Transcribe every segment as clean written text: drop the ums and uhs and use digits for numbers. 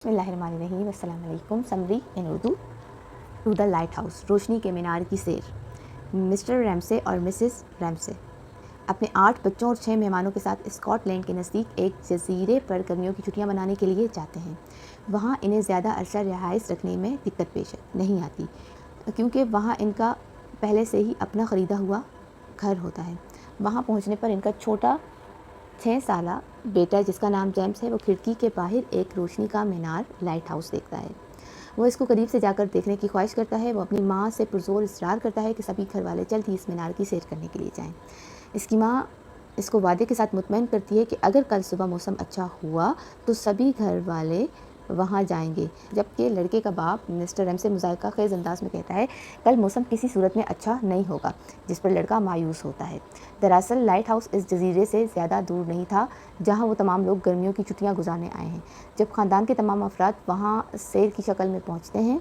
बिस्मिल्लाहिर्रहमानिर्रहीम। अस्सलाम वालेकुम। Summary in Urdu. To the lighthouse, रोशनी के मीनार की सैर। मिस्टर रैमसे और मिसेस रैमसे अपने 8 बच्चों और 6 मेहमानों के साथ स्कॉटलैंड के नज़दीक एक जजीरे पर गर्मियों की छुट्टियां मनाने के लिए जाते हैं। वहां इन्हें ज़्यादा अरसा रिहाइश रखने में दिक्कत पेश नहीं आती, क्योंकि वहां इनका पहले से ही अपना ख़रीदा हुआ घर होता है। वहां पहुंचने पर इनका छोटा 6 साला बेटा, जिसका नाम जेम्स है, वो खिड़की के बाहर एक रोशनी का मीनार लाइट हाउस देखता है। वो इसको करीब से जाकर देखने की ख्वाहिश करता है। वो अपनी माँ से पुरजोर इसरार करता है कि सभी घर वाले जल्द ही इस मीनार की सैर करने के लिए जाएं। इसकी माँ इसको वादे के साथ मुतमईन करती है कि अगर कल सुबह मौसम अच्छा हुआ तो सभी घर वाले वहाँ जाएंगे। जबकि लड़के का बाप मिस्टर रैमसे मुज़ाहिका ख़ेज़ अंदाज में कहता है कल मौसम किसी सूरत में अच्छा नहीं होगा, जिस पर लड़का मायूस होता है। दरअसल लाइट हाउस इस जजीरे से ज़्यादा दूर नहीं था जहाँ वो तमाम लोग गर्मियों की छुट्टियाँ गुजारने आए हैं। जब ख़ानदान के तमाम अफराद वहाँ सैर की शक्ल में पहुँचते हैं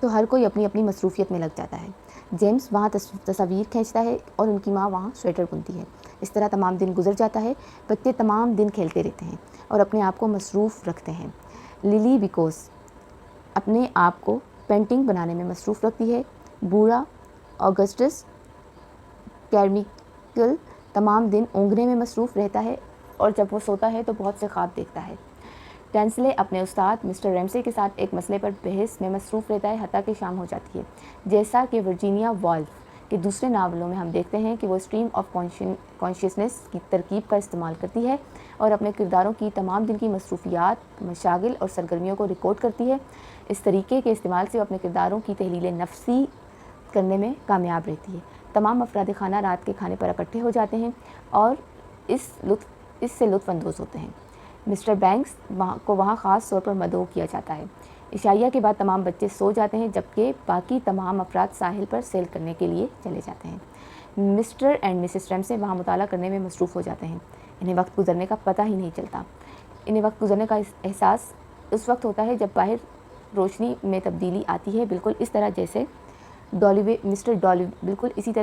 तो हर कोई अपनी अपनी मसरूफ़ियत में लग जाता है। जेम्स वहाँ तस्वीर खींचता है और उनकी माँ वहाँ स्वेटर बुनती है। इस तरह तमाम दिन गुजर जाता है। बच्चे तमाम दिन खेलते रहते हैं और अपने आप को मसरूफ़ रखते हैं। लिली बिकोस अपने आप को पेंटिंग बनाने में मसरूफ़ रखती है। बूढ़ा ऑगस्टस कैरमिकल तमाम दिन ऊँघने में मसरूफ़ रहता है और जब वो सोता है तो बहुत से ख्वाब देखता है। टेंसले अपने उस्ताद मिस्टर रैमसे के साथ एक मसले पर बहस में मसरूफ़ रहता है हत्ता कि शाम हो जाती है। जैसा कि वर्जीनिया वॉल्फ के दूसरे नावलों में हम देखते हैं कि वो स्ट्रीम ऑफ कॉन्शियसनेस की तरकीब का इस्तेमाल करती है और अपने किरदारों की तमाम दिन की मसरूफियात, मशागिल और सरगर्मियों को रिकॉर्ड करती है। इस तरीके के इस्तेमाल से वो अपने किरदारों की तहलील नफ्सी करने में कामयाब रहती है। तमाम अफराद खाना रात के खाने पर इकट्ठे हो जाते हैं और इससे लुत्फ़अंदोज़ होते हैं। मिस्टर बैंक्स को वहाँ ख़ास तौर पर मदऊ किया जाता है। इशाइया के बाद तमाम बच्चे सो जाते हैं, जबकि बाकी तमाम अफराद साहिल पर सैर करने के लिए चले जाते हैं। मिस्टर एंड मिसेस रैमसे वहाँ मुताला करने में मसरूफ़ हो जाते हैं। इन्हें वक्त गुजरने का पता ही नहीं चलता। इन्हें वक्त गुजरने का एहसास उस वक्त होता है जब बाहर रोशनी में तब्दीली आती है, बिल्कुल इसी तरह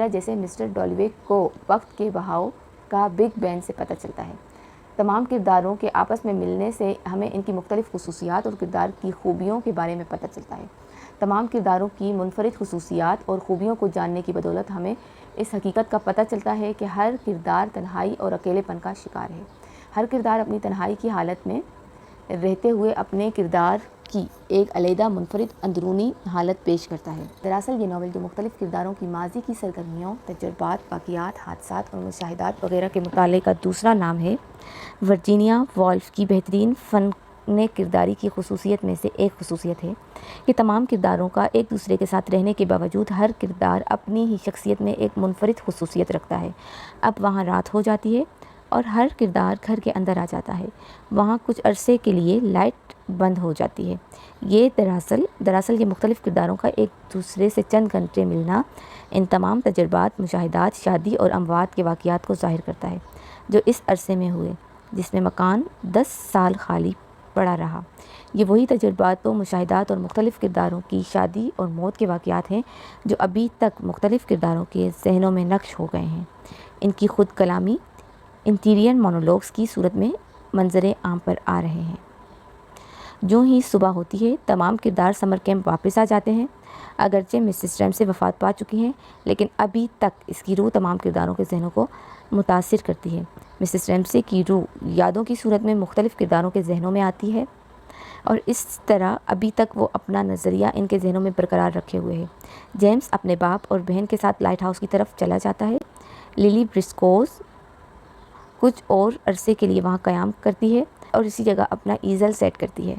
जैसे मिस्टर डॉलीवे को वक्त के बहाव का बिग बैंग से पता चलता है। तमाम किरदारों के आपस में मिलने से हमें इनकी मुख्तलिफ़ खुसूसियात और किरदार की खूबियों के बारे में पता चलता है। तमाम किरदारों की मुनफरिद खुसूसियात और खूबियों को जानने की बदौलत हमें इस हकीकत का पता चलता है कि हर किरदार तन्हाई और अकेलेपन का शिकार है। हर किरदार अपनी तन्हाई की हालत में रहते हुए अपने किरदार की एक अलहदा मुनफरिद अंदरूनी हालत पेश करता है। दरअसल ये नावल जो मुख्तलिफ़ किरदारों की माजी की सरगर्मियों, तजुर्बात, वाक़ियात, हादसात और मुशाहिदात वगैरह के मुताले का दूसरा नाम है। वर्जीनिया वॉल्फ की बेहतरीन फ़न किरदारी की खुसूसियत में से एक खुसूसियत है कि तमाम किरदारों का एक दूसरे के साथ रहने के बावजूद हर किरदार अपनी ही शख्सियत में एक मुनफरिद खुसूसियत रखता है। अब वहाँ रात हो जाती है और हर किरदार घर के अंदर आ जाता है। वहाँ कुछ अरसे के लिए लाइट बंद हो जाती है। ये दरअसल ये मुख्तलिफ़ किरदारों का एक दूसरे से चंद घंटे मिलना इन तमाम तजुर्बात, मुशाहिदात, शादी और अमवात के वाक़ियात को ज़ाहिर करता है जो इस अरसे में हुए, जिसमें मकान 10 साल खाली पड़ा रहा। ये वही तजुर्बात व मुशाहिदात और मुख्तलिफ़ किरदारों की शादी और मौत के वाक़ियात हैं जो अभी तक मुख्तलिफ़ किरदारों के जहनों में नक्श हो गए हैं। इनकी खुद कलामी इंटीरियर मोनोलॉग्स की सूरत में मंजर आम पर आ रहे हैं। जो ही सुबह होती है तमाम किरदार समर कैंप वापस आ जाते हैं। अगरचे मिसेस रैमसे वफ़ात पा चुकी हैं, लेकिन अभी तक इसकी रूह तमाम किरदारों के जहनों को मुतासिर करती है। मिसेस रैमसे की रूह यादों की सूरत में मुख्तलिफ़ किरदारों के जहनों में आती है और इस तरह अभी तक वो अपना नज़रिया इनके जहनों में बरकरार रखे हुए है। जेम्स अपने बाप और बहन के साथ लाइट हाउस की तरफ चला जाता है। लिली ब्रिस्कोस कुछ और अरसे के लिए वहाँ क़याम करती है और इसी जगह अपना ईज़ल सेट करती है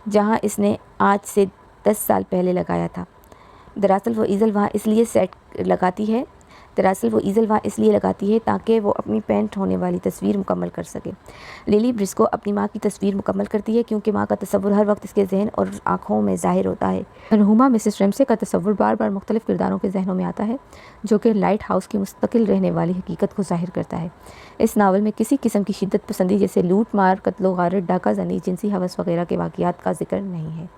जहाँ इसने आज से 10 साल पहले लगाया था। दरअसल वो ईज़ल वहाँ इसलिए लगाती है ताकि वो अपनी पेंट होने वाली तस्वीर मुकम्मल कर सके। लिली ब्रिस्को अपनी माँ की तस्वीर मुकम्मल करती है क्योंकि माँ का तसव्वुर हर वक्त इसके जहन और आँखों में ज़ाहिर होता है। मरहूमा मिसेस रैमसे का तसव्वुर बार बार मुख्तलिफ़ किरदारों के जहनों में आता है जो कि लाइट हाउस की मुस्तकिल रहने वाली हकीकत को ज़ाहिर करता है। इस नावल में किसी किस्म की शिद्दत पसंदी जैसे लूट मार, कत्लो गारत, डाका ज़नी, जिनसी हवस वगैरह के वाक़ियात का जिक्र नहीं है।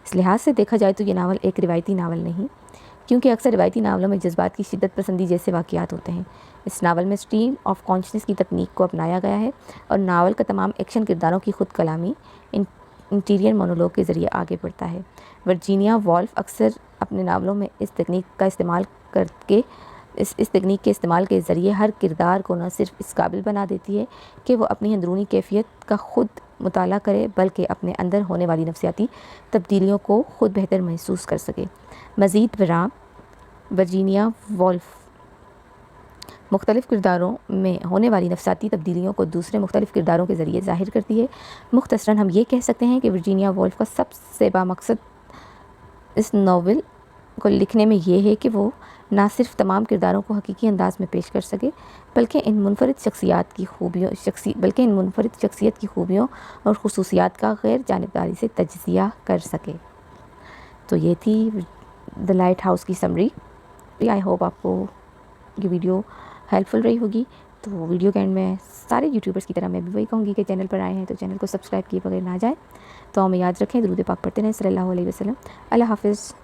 इस लिहाज से देखा जाए तो ये नावल एक रिवायती नावल नहीं, क्योंकि अक्सर रिवायती नावलों में जज्बात की शिद्दत पसंदी जैसे वाक़ियात होते हैं। इस नावल में स्ट्रीम ऑफ कॉन्शियसनेस की तकनीक को अपनाया गया है और नावल का तमाम एक्शन किरदारों की खुद कलामी انٹیریئر مونولوگ کے ذریعے آگے بڑھتا ہے۔ ورجینیا وولف اکثر اپنے ناولوں میں اس تکنیک کے استعمال کے ذریعے ہر کردار کو نہ صرف اس قابل بنا دیتی ہے کہ وہ اپنی اندرونی کیفیت کا خود مطالعہ کرے، بلکہ اپنے اندر ہونے والی نفسیاتی تبدیلیوں کو خود بہتر محسوس کر سکے۔ مزید برآں، ورجینیا وولف مختلف کرداروں میں ہونے والی نفسیاتی تبدیلیوں کو دوسرے مختلف کرداروں کے ذریعے ظاہر کرتی ہے۔ مختصراً ہم یہ کہہ سکتے ہیں کہ ورجینیا وولف کا سب سے بڑا مقصد اس ناول کو لکھنے میں یہ ہے کہ وہ نہ صرف تمام کرداروں کو حقیقی انداز میں پیش کر سکے، بلکہ ان منفرد شخصیت کی خوبیوں اور خصوصیات کا غیر جانبداری سے تجزیہ کر سکے۔ تو یہ تھی دی لائٹ ہاؤس کی سمری۔ آئی ہوپ آپ کو یہ ویڈیو ہیلپ فل رہی ہوگی۔ تو ویڈیو کے اینڈ میں سارے یوٹیوبرس کی طرح میں بھی وہی کہوں گی کہ چینل پر آئے ہیں تو چینل کو سبسکرائب کیے بغیر نہ جائیں۔ تو ہمیں یاد رکھیں، درود پاک پڑھتے رہیں صلی اللہ علیہ وسلم۔ اللہ حافظ۔